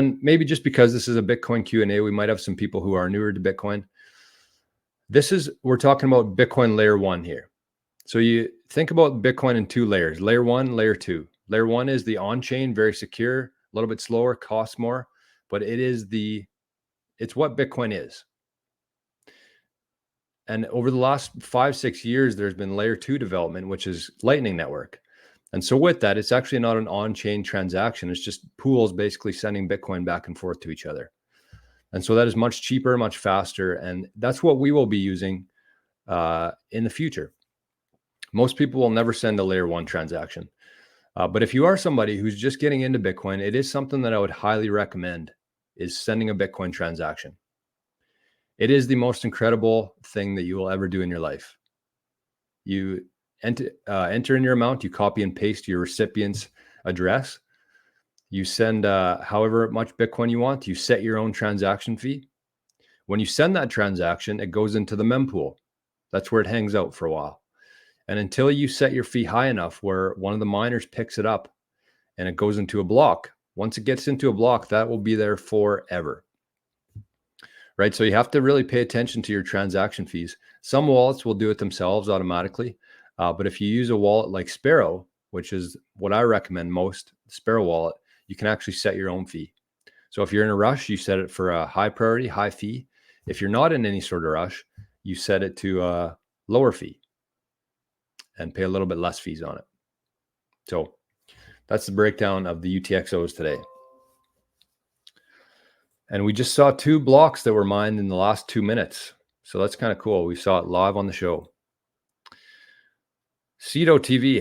And maybe just because this is a Bitcoin Q&A, we might have some people who are newer to Bitcoin. We're talking about Bitcoin layer 1 here. So you think about Bitcoin in 2 layers, layer 1, layer 2. Layer 1 is the on-chain, very secure, a little bit slower, costs more, but it's what Bitcoin is. And over the last 5-6 years, there's been layer 2 development, which is Lightning Network. And so with that, it's actually not an on-chain transaction. It's just pools basically sending Bitcoin back and forth to each other. And so that is much cheaper, much faster. And that's what we will be using in the future. Most people will never send a layer 1 transaction. But if you are somebody who's just getting into Bitcoin, it is something that I would highly recommend, is sending a Bitcoin transaction. It is the most incredible thing that you will ever do in your life. You enter in your amount, you copy and paste your recipient's address. You send however much Bitcoin you want. You set your own transaction fee. When you send that transaction, it goes into the mempool. That's where it hangs out for a while. And until you set your fee high enough where one of the miners picks it up and it goes into a block, once it gets into a block, that will be there forever. Right? So you have to really pay attention to your transaction fees. Some wallets will do it themselves automatically. But if you use a wallet like Sparrow, which is what I recommend most, Sparrow wallet, you can actually set your own fee. So if you're in a rush, you set it for a high priority, high fee. If you're not in any sort of rush, you set it to a lower fee and pay a little bit less fees on it. So that's the breakdown of the UTXOs today. And we just saw 2 blocks that were mined in the last 2 minutes. So that's kind of cool. We saw it live on the show. Cedo TV. Hey,